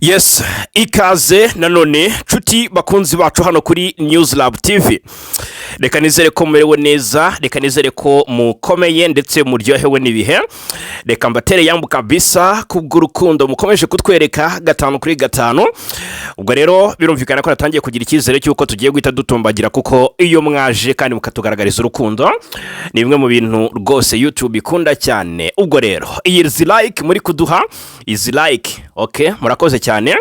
Yes, ikaze nanone nshuti bakunzi bacu hano kuri News Lab TV. Reka nizere ko mumerewe neza, reka nizere ko mukomeye ndetse muryohewe n'ibihe. Reka mbatere yambu kabisa kubw'urukundo mukomeje kutwereka gatanu kuri gatanu. Ubwo rero birumvikana ko natangiye kugira icyizere cy'uko tugiye guhita dutombagira, kuko iyo mwaje kandi mukatugaragariza urukundo ni bimwe mu bintu rwose YouTube ikunda cyane. Ubwo rero iyi like muri kuduha izi like, okay, murakoze cyane.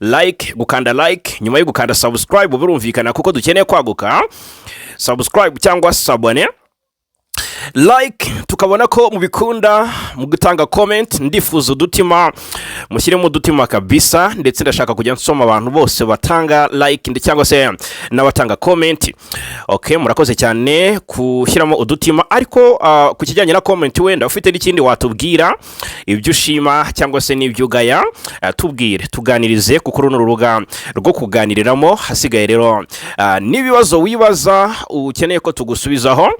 Like, gukanda like, nyuma yo gukanda subscribe birumvikana kuko dukeneye kwaguka. Subscribe cyangwa sabone. Like, tukabona ko mubikunda, mugutanga comment, ndifuza udutima, mushyiremo udutima kabisa, ndetse ndashaka kujya nsoma abantu bose batanga like ndetse cyangwa se n'abatanga comment. Okay, murakoze cyane kushyiramo udutima, ariko ku kijyanye na comment wenda ufite n'ikindi watubwira, ibyo ushima cyangwa se n'ibyo ugaya, tubwire tuganirize, kuko runo rubuga rwo kuganiriramo. Hasigaye rero n'ibibazo wibaza ukeneye ko tugusubizaho,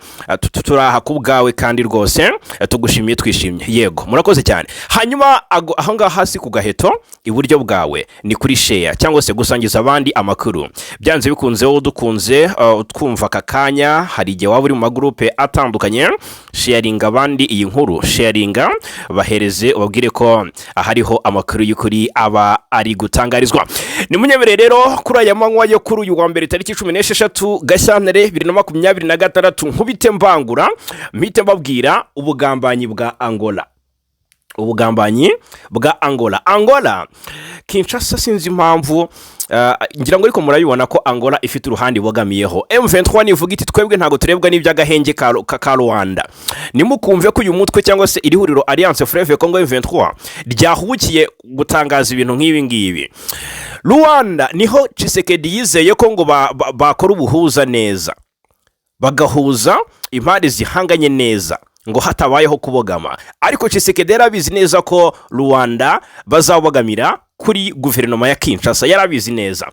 turaha kubgawe kandi rwose tugushimiye twishimye. Yego, murakoze cyane. Hanyuma aho ngaho hasi ku gaheto iburyo bwawe ni kuri share cyangwa se gusangiza abandi amakuru. Byanze bikunze wowe dukunze twumva kakanya, hari igihe waba uri mu magroupe atandukanye, sharinga abandi iyi nkuru, sharinga bahereze ubabwire ko hariho amakuru y'ukuri aba ari gutangarizwa. Ni munyemere rero kuri aya manywa yo kuri uyu wa mbere tariki 16 Gashyantare 2026 nkubite mbangura mpite mbabwira ubugambanyi bwa Angola. Ubugambanyi bwa Angola Kinshasa sinzi impamvu, ngira ngo ariko murabibona ko Angola ifite uruhande bogamiyeho. M23 nivuga iti twebwe ntago turebwa n'iby'agahenge ka Rwanda. Nimukumve ko uyu mutwe cyangwa se iri huriro Alliance Fleuve Congo M23 ryahukiye gutangaza ibintu nk'ibi ngibi. Rwanda niho Tshisekedi yizeye ko ngo bakora ubuhuza neza, bagahuza impande zihanganye neza ngo hatabayeho kubogama. Ariko Tshisekedi yarabizi neza ko Rwanda bazabogamira kuri guverinoma ya Kinshasa, yarabizi neza.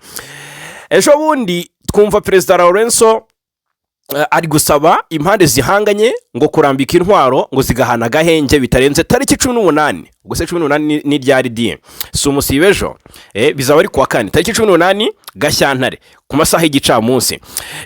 Ejo bundi twumva President Lorenzo ari gusaba impande zihanganye ngo kurambika intwaro ngo zigahana gahenge bitarenze tariki 18. Ubwo se 18 ni ryari die? Si umusibejo. Bizaba ari kuwa kane tariki 18 Gashyantare ku masaha y'igicamunsi.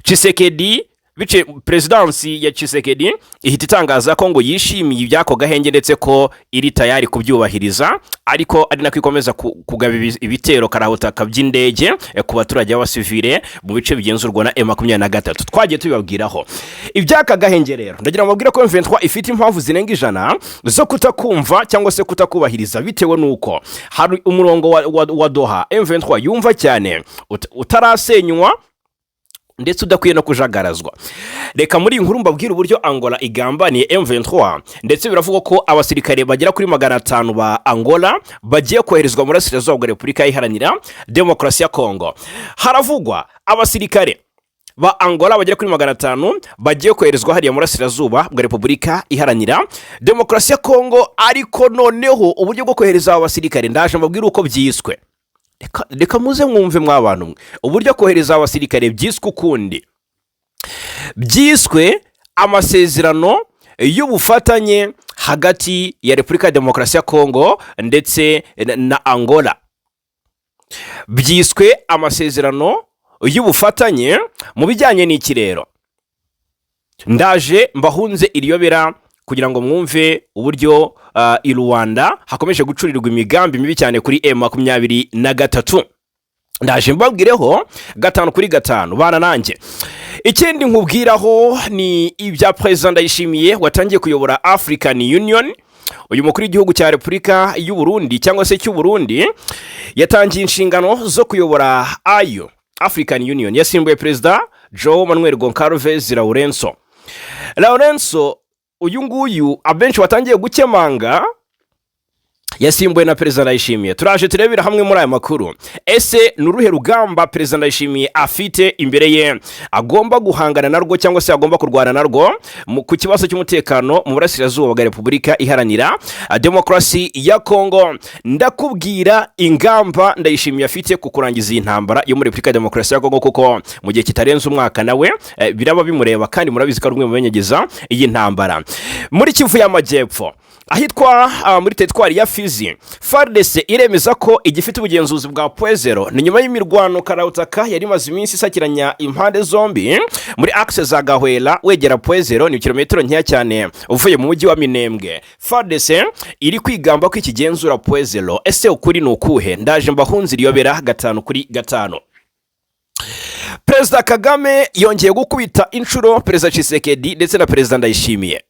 Tshisekedi bice presidency ya Tshisekedi ihita itangaza ko ngo yishimiye ibyako gahenge ndetse ko iri tayari kubyubahiriza, ariko ari nako ikomeza kugaba ibitero karahutaka by'indege ku baturage b'abasivile mu bice bigenzurwa na M23. Twagiye tubibabwiraho ibyaka gahenge. Rero ndagira mubwira ko M23 ifite impamvu zirenga 100 zo kutakumva cyangwa se kutakubahiriza, bitewe nuko hari umurongo wa Doha M23 yumva cyane utarasenywa ndetse udakwiye no kujagarazwa. Reka muri inkuru mbabwira uburyo Angola igambaniye M23, ndetse biravuga ko abasirikare bagera kuri 500 ba Angola bagiye koherezwa muri Burasirazuba bwa Repubulika Iharanira Demokarasi ya Kongo. Haravugwa abasirikare ba Angola bagera kuri 500 bagiye koherezwa hariya muri Burasirazuba bwa Repubulika Iharanira Demokarasi ya Kongo. Ariko noneho uburyo bwo kohereza abasirikare ndaje mbabwira uko byiswe. Reka muze mwumve mwabantu mwe uburyo kohereza abasirikare byiswe ukundi. Byiswe amasezerano y'ubufatanye hagati ya Repubulika ya Demokarasi ya Kongo ndetse na Angola. Byiswe amasezerano y'ubufatanye mu bijyanye n'ikirero. Ndaje mbahunze iriyobera kugira ngo mwumve uburyo i Rwanda hakomeje gucurirwa imigambi mibi cyane kuri M23. Ndaje mbabwireho gatanu kuri gatanu bana nanjye. Ikindi nkubwiraho ni ibya President Ndayishimiye watangiye kuyobora African Union. Uyu mukuru w'igihugu cya Repubulika y'u Burundi cyangwa se cy'u Burundi yatangiye inshingano zo kuyobora ayo African Union. Yasimbuye President João Manuel Goncalves Lourenço. Uyu nguyu abenshi watangiye gukemanga yasimbuwe na President Ndayishimiye. Turaje turebera hamwe muri aya makuru. Ese nuruhe rugamba President Ndayishimiye afite imbere ye agomba guhangana narwo cyangwa se agomba kurwana narwo ku kibazo cy'umutekano mu Burasirazuba bwa Repubulika Iharanira Demokarasi ya Kongo? Ndakubwira ingamba Ndayishimiye afite ku kurangiza iyi ntambara yo muri Repubulika Demokarasi ya Kongo, kuko mu gihe kitarenze umwaka nawe biraba bimureba kandi murabizi ko rumwe mu benyegeza iyi ntambara. Muri Kivu y'Amajyepfo ahitwa muri teritwari ya Fizi. FARDC iremeza ko igifite ubugenzuzi bwa Puezero ni nyuma y'imirwano karabutaka yari imaze iminsi isakiranya impande zombi muri axe za Gahwera wegera Puezero, ni kilometero nkeya cyane uvuye mu mujyi wa Minembwe. FARDC iri kwigamba ko ikigenzura Puezero. Ese ukuri ni ukuhe? Ndaje mbahunze iriyobera 5-5. Perezida Kagame yongeye gukubita inshuro Perezida Tshisekedi ndetse na Perezida Ndayishimiye.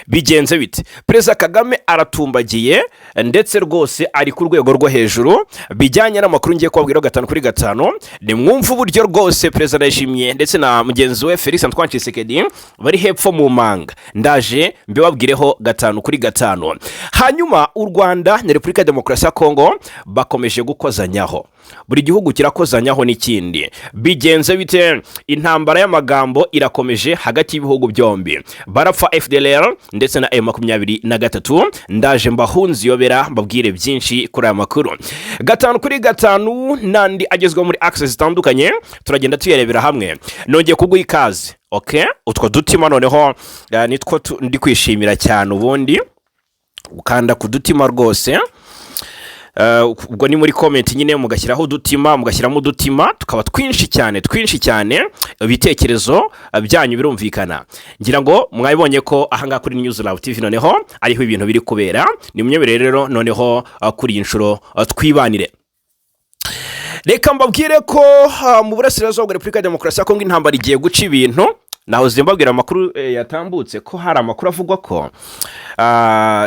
Bigenze bite? Perezida Kagame aratumbagiye ndetse rwose ari ku rwego rwo hejuru bijyanye n'amakuru ngiye kubabwira 5-5. Ni mwumva uburyo rwose Perezida Ndayishimiye ndetse na mugenzi we Felix Antoine Tshisekedi bari hepfo mu manga. Ndaje mbibabwireho 5-5. Hanyuma u Rwanda na Repubulika ya Demokarasi ya Kongo bakomeje gukozanyaho. Buri gihugu kirakozanyaho n'ikindi. Bigenze bite? Intambara y'amagambo irakomeje hagati y'ibihugu byombi. Barapfa FDLR ndetse na M23. Ndaje mbahunze yobera mbabwire byinshi kuri aya makuru. 5-5 nandi agezwe muri access zitandukanye turagenda tuyerebera hamwe. Nongeye kuguha ikaze. Okay? Utwo dutima noneho nitwo ndi kwishimira cyane ubundi ukanda kudutima rwose. Ubwo ni muri comment nyine mugashyiraho udutima, mugashyiramo udutima tukaba twinshi cyane ibitekerezo byanyu birumvikana. Ngira ngo mwabibonye ko ahanga kuri News Lab TV noneho ariho ibintu biri kubera. Ni munyebere rero noneho kuri inshuro twibanire. Reka mbabwire ko mu burasirazuba bwa Repubulika ya Demokarasi ya Kongo intambara igiye guca ibintu. Naho zimbabwira amakuru yatambutse ko hari amakuru avugwa ko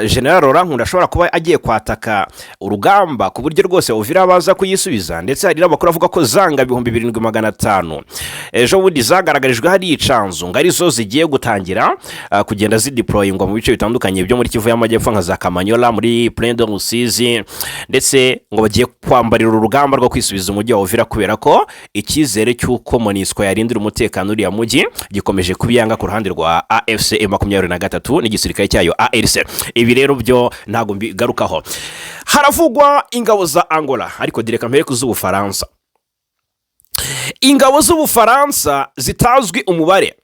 General Laurent Nkunda ashobora kuba agiye kwataka urugamba ku buryo rwose Uvira baza kuyisubiza, ndetse hari n'amakuru avuga ko zanga 7500 ejo bundi zagaragarijwe hari icanzu ngari zo zigiye gutangira kugenda zideployingwa mu bice bitandukanye byo muri Kivu y'Amajyepfo nka za Kamanyola, muri Plaine de Rusizi, ndetse ngo bagiye kwambarira urugamba rwo kwisubiza umujyi wa Uvira kubera ko ikizere cy'uko MONUSCO yarindira umutekano uri ya mujyi gikomeje kubiyanga ku ruhande rwa AFC M23 n'igisirikare cyayo ARC. Ibi rero byo ntago mbigarukaho. Haravugwa ingabo za Angola ariko direka mpere kuzubu Faransa. Ingabo z'ubu Faransa zitazwi umubare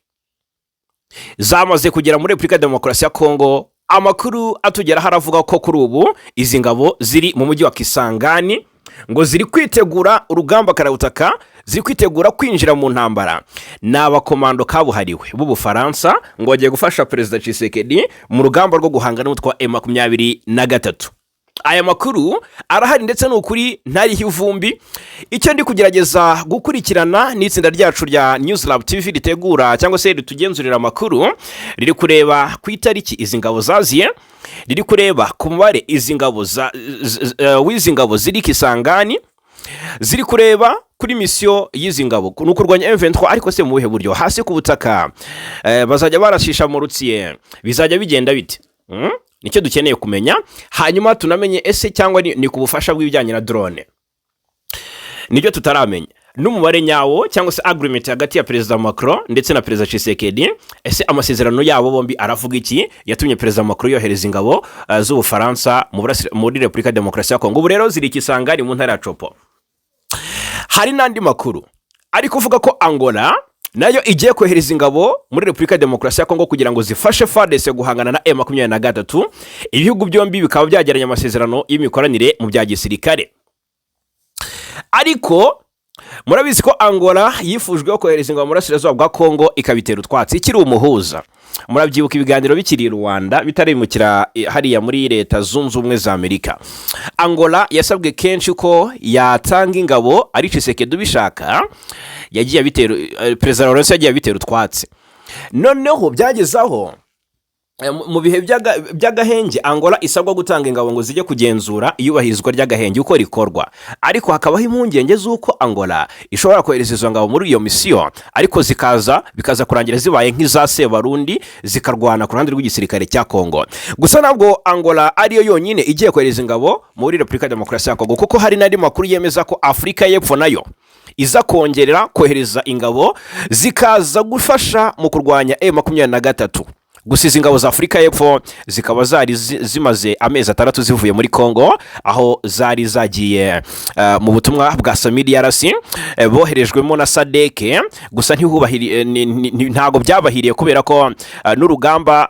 zamaze kugera muri Repubulika ya Demokarasi ya Kongo. Amakuru atugera haravuga ko kuri ubu izi ngabo ziri mu mujyi wa Kisangani ngo ziri kwitegura urugamba karabutaka, ziri kwitegura kwinjira mu ntambara. N'abakomando kabuhariwe b'ubu Faransa ngo bagiye gufasha Perezida Tshisekedi mu rugamba rwo guhangana n'umutwe wa M23. Aya makuru arahari ndetse n'ukuri ntariho ivumbi. Icyo ndi kugerageza gukurikirana n'itsinda ryacu rya News Lab TV ritegura cyangwa se ritugenzurira amakuru, riri kureba ku itariki izi ngabo zaziye, riri kureba ku mubare izi ngabo w'izi ngabo ziri Kisangani, ziri kureba kuri misiyo y'izi ngabo no kurwanya M23. Ariko se mu buhe buryo? Hasi ku butaka bazajya barashisha mu rutsiye, bizajya bigenda bite? Nicyo dukeneye kumenya. Hanyuma tunamenye ese cyangwa ni ku bufasha bw'ibijyanye na drone. Nicyo tutaramenya. N'umubare nyawo cyangwa se agreement hagati ya Perezida Macron ndetse na Perezida Tshisekedi, ese amasezerano yabo bombi aravuga iki yatumye Perezida Macron yohereza ingabo z'ubu Faransa muri Repubulika ya Demokarasi ya Kongo. Ubu rero ziri Kisangani mu ntara ya Chopo. Hari nandi makuru ari kuvuga ko Angola nayo igiye kohereza ingabo muri Repubulika ya Demokarasi ya Kongo kugira ngo zifashe FARDC guhangana na M23. Ibihugu byombi bikaba byageranye amasezerano y'imikoranire mu bya gisirikare. Ariko murabizi ko Angola yifujwe kohereza ingabo muri Burasirazuba bwa Kongo ikabitera utwatsi ikiri umuhuza. Murabyibuka ibiganiro bikiri Rwanda bitaremukira hariya muri Leta Zunze Ubumwe za Amerika. Angola yasabwe kenshi ko yatanga ingabo ari Tshisekedi bishaka, yagiye bitera Perezida Laurent yagiye bitera utwatsi. Noneho byagezaho mu bihe by'agahenge Angola isabwa gutanga ingabo ngo zijye kugenzura iyubahirizwa ry'agahenge uko rikorwa. Ariko hakabaho impungenge z'uko Angola ishobora kohereza izo ngabo muri iyo misiyo, ariko bikaza kurangira zibaye nk'izase Barundi zikarwana ku ruhande rw'igisirikare cya Kongo. Gusa nabwo Angola ariyo yonyine igiye kohereza ingabo muri Repubulika ya Demokarasi ya Kongo, kuko hari n'andi makuru yemeza ko Afrika y'Epfo nayo iza kongerera kohereza ingabo zikaza gufasha mu kurwanya M23. gusa izi ngabo za Afurika y'Epfo zikaba zari zimaze amezi 6 zivuye muri Congo, aho zari zagiye mu butumwa bwa SAMIDRC boherejwemo na SADC. Gusa ntago byabahiriye kubera ko n'urugamba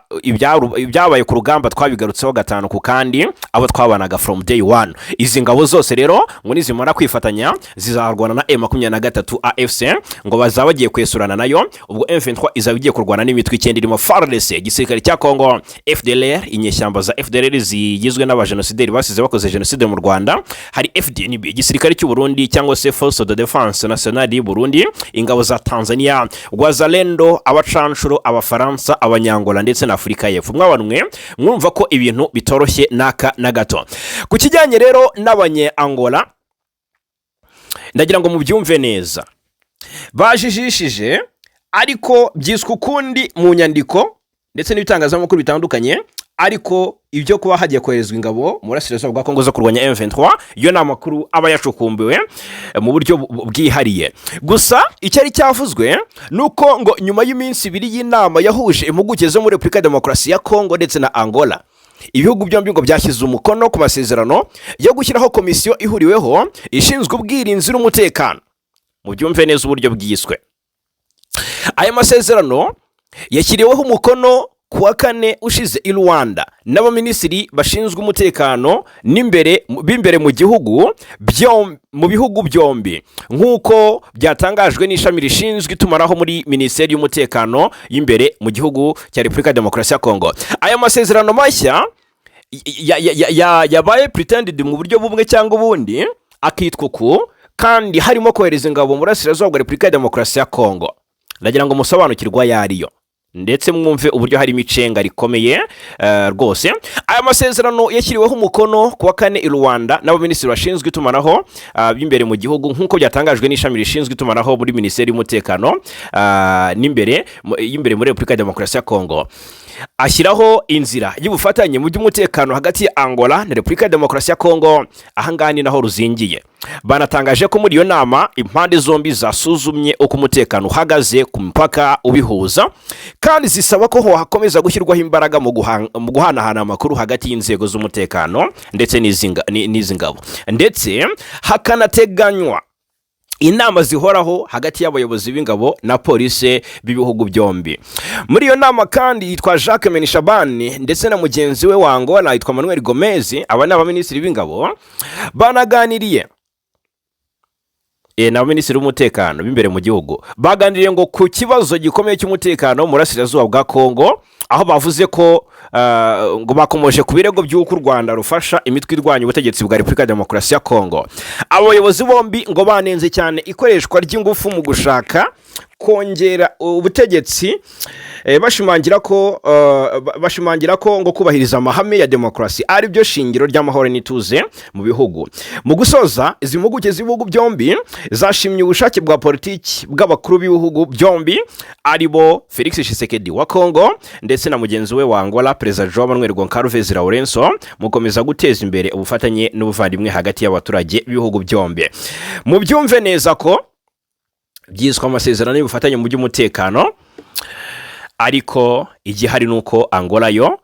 ibyabaye ku rugamba twabigarutseho gatanu ku kandi abo twabanaga from day one. Izi ngabo zose rero ngo nizimara kwifatanya zizarwana na M23 AFC, ngo bazabagiye kwesurana nayo. Ubwo M23 izabigiye kurwana n'imitwe icyenda irimo FARDC, igisirikare cya Congo, FDLR, inyeshyamba za FDLR zigizwe n'abajenosideri basize bakoze jenoside mu Rwanda, hari FDNB, igisirikare cy'u Burundi cyangwa se Force de Défense Nationale y'u Burundi, ingabo za Tanzania, Wazalendo, abacanshuro, abafaransa, abanyangola ndetse na Afurika y'Epfo. Mwabanwe mwumva ko ibintu bitoroshye naka na gato. Ku kijyanye rero n'abanye Angola, ndagira ngo mubyumve neza, bajijishije ariko byiswe ukundi mu nyandiko ndetse n'ibitangazamakuru bitandukanye, ariko ibyo kuba hagiye koherezwa ingabo mu burasirazuba bwa Kongo zo kurwanya M23 yo ni amakuru aba yacukumbuwe mu buryo bwihariye. Gusa icyari cyavuzwe nuko ngo nyuma y'iminsi 2 y'inama yahuje impuguke zo muri Repubulika Demokarasi ya Kongo ndetse na Angola, ibihugu byombi ngo byashyize umukono ku masezerano yo gushyiraho komisiyo ihuriweho ishinzwe ubwirinzi n'umutekano. Mu byumve neza uburyo bwiswe. Aya masezerano yashyiriweho umukono kuwa 4 ushize i Rwanda n'abaminisitiri bashinzwe umutekano b'imbere mu gihugu mu bihugu byombi, nk'uko byatangajwe n'ishami rishinzwe itumanaho muri Minisiteri y'Umutekano y'imbere mu gihugu cya Repubulika Demokarasi ya Kongo. Aya masezerano mashya yabaye pretended mu buryo bumwe cyangwa ubundi, akitwa ku kandi harimo kohereza ingabo mu burasirazuba bwa Repubulika Demokarasi ya Kongo. Ndagira ngo musobanukirwa yariyo ndetse mwumve uburyo hari imicenga rikomeye rwose. Aya masezerano yashyiriweho umukono kuwa 4 i Rwanda n'abaminisitiri bashinzwe itumanaho b'imbere mu gihugu, nk'uko byatangajwe n'ishami rishinzwe itumanaho muri Minisiteri y'Umutekano y'imbere muri Repubulika Demokarasi ya Kongo. Ashyiraho inzira y'ubufatanye mu by'umutekano hagati ya Angola na Repubulika Demokarasi ya Kongo. Ahangani naho ruzingiye. Banatangaje ko muri iyo nama impande zombi zasuzumye uko umutekano uhagaze ku mpaka ubihuza, kandi zisaba ko hakomeza gushyirwaho imbaraga mu guhanahana amakuru hagati y'inzego z'umutekano ndetse n'izi ngabo, ndetse hakanateganywa inama zihoraho hagati y'abayobozi b'ingabo na polisi b'ibihugu byombi. Muri iyo nama kandi yitwa Jacques Menishabane ndetse na mugenzi we wa Angola yitwa Manuel Gomez, aba ni abaminisitiri b'ingabo banaganiriye n'abaminisitiri b'umutekano b'imbere mu gihugu. Baganiriye ngo ku kibazo gikomeye cy'umutekano mu burasirazuba bwa Kongo, aho bavuze ko ngo bakomoje ku birego by'uko u Rwanda rufasha imitwe irwanya ubutegetsi bwa Repubulika Demokarasi ya Kongo. Abayobozi bombi ngo banenze cyane ikoreshwa ry'ingufu mu gushaka kongera ubutegetsi, bashimangira ko ngo kubahiriza amahame ya demokarasi ari byo shingiro ry'amahoro n'ituze mu bihugu. Mu gusoza, izi mpuguke z'ibihugu byombi zashimye ubushake bwa politiki bw'abakuru b'ibihugu byombi, aribo Felix Tshisekedi wa Kongo ndetse na mugenzi we wa Angola Perezida João Manuel Goncalves Lourenço, mukomeza guteza imbere ubufatanye n'ubuvandimwe hagati y'abaturage b'ibihugu byombi. Mu byumve neza ko byiswe amasezerano y'ubufatanye mu by'umutekano, ariko igihari nuko Angola yo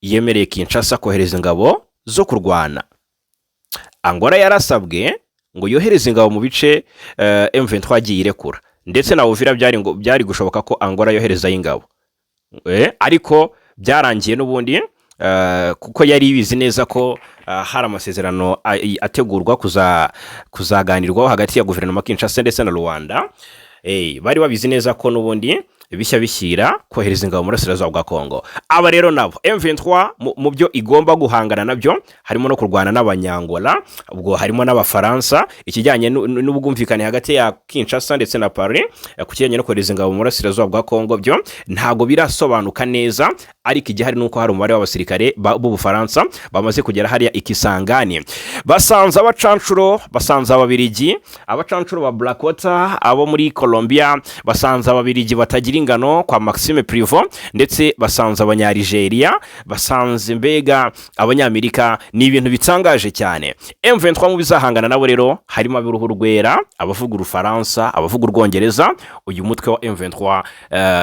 yemereye Kinshasa kohereza ingabo zo kurwana. Angola yarasabwe ngo yohereze ingabo mu bice M23 agiye irekura, ndetse na Uvira byari gushoboka ko Angola yohereza ingabo, ariko byarangiye n'ubundi kuko yari ibizi neza ko hari amasezerano ategurwa kuzaganirwaho hagati ya guverinoma Kinshasa ndetse na Rwanda. Bari babizi neza ko n'ubundi bishya bishyira kohereza ingabo mu burasirazuba bwa Kongo. Aba rero nabo M23 mu byo igomba guhangana nabyo harimo no kurwana n'abanyangola, ubwo harimo n'abafaransa. Ikijyanye n'ubwumvikane hagati ya Kinshasa ndetse na Paris ku kijyanye no kohereza ingabo mu burasirazuba bwa Kongo byo ntago birasobanuka neza, ariko igihari nuko hari umubare w'abasirikare b'Ubufaransa bamaze kugera hariya Ikisangani. Basanze abacanshuro, basanze ababirigi, abacanshuro ba Blackwater abo muri Colombia, basanze ababirigi batagira Nyiringano kwa Maxime Privo ndetse basanze abanyarigeria basanze mbega abanyamerika. Ni ibintu bitangaje cyane. M23 mu bizahangana nabo rero harimo abiruhu rwera, abavuga urufaransa, abavuga urwongereza. Uyu mutwe wa M23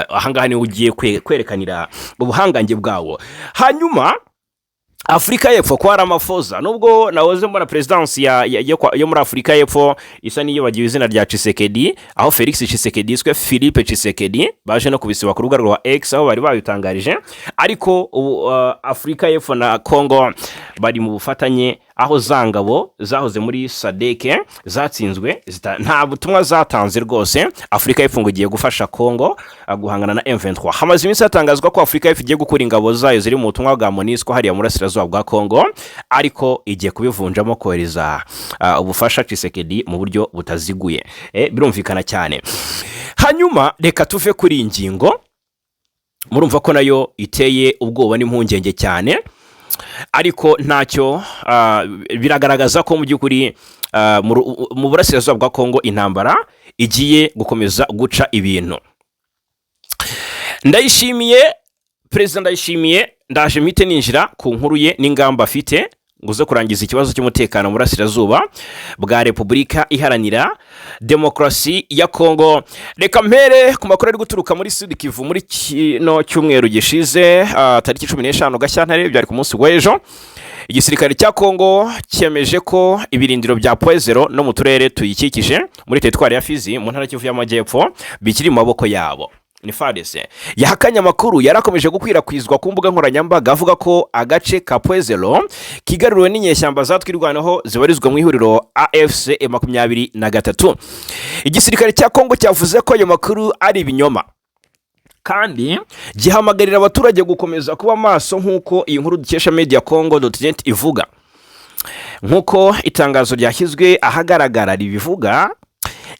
ahangaha ni ugiye kwerekanira ubuhangange bwawo. Hanyuma Afrika y'Epfo kwa Ramaphosa, nubwo nawoze mbona presidence yo muri Afrika y'Epfo isa niyo bagiye izina rya Tshisekedi, aho Felix Tshisekedi iswe Philippe Tshisekedi baje no kubisiba ku rubuga rwa X aho bari babitangarije. Ariko Afrika y'Epfo na Congo bari mu bufatanye, aho zangabo zahoze muri SADC zatsinzwe, nta butumwa zatanze rwose. Afrika y'Epfo ngo igiye gufasha Congo guhangana na M23. Hamaze iminsi hatangazwa ko Afrika y'Epfo igiye gukura ingabo zayo ziri mu butumwa bwa MONUSCO hariya muri Burasirazuba bwa Congo, ariko igiye kubivunjamo kohereza ubufasha Tshisekedi mu buryo butaziguye. Birumvikana cyane. Hanyuma reka tuve kuri ingingo, murumva ko nayo iteye ubwoba n'impungenge cyane, ariko ntacyo biragaragaza ko mu by'ukuri mu Burasirazuba bwa Congo intambara igiye gukomeza guca ibintu. Perezida Ndayishimiye ndaje mite ninjira ku nkuru ye n'ingamba afite nguze kurangiza ikibazo cy'umutekano mu Burasirazuba bwa Repubulika Iharanira Demokarasi ya Congo. Reka mpere ku makuru ari guturuka muri Sud Kivu muri kino cyumweru gishize tariki 15 Gashyantare, byari ku munsi w'ejo. Igisirikare cya Congo cyemeje ko ibirindiro bya Poezero no mu turere tuyikikije muri teritwari ya Fizi mu ntara Kivu y'Amajyepfo bikiri mu maboko yabo. Ni FARDC yahakanye amakuru yarakomeje gukwirakwizwa ku mbuga nkoranyambaga avuga ko agace ka Poezero kigaruriwe n'inyeshyamba zatwirwanaho zibarizwa mu ihuriro AFC M23. Igisirikare cya Congo cyavuze ko ayo makuru ari ibinyoma, kandi gihamagarira abaturage gukomeza kuba maso nk'uko iyi nkuru dukesha mediacongo.net ivuga. Nk'uko itangazo ryashyizwe ahagaragara ribivuga,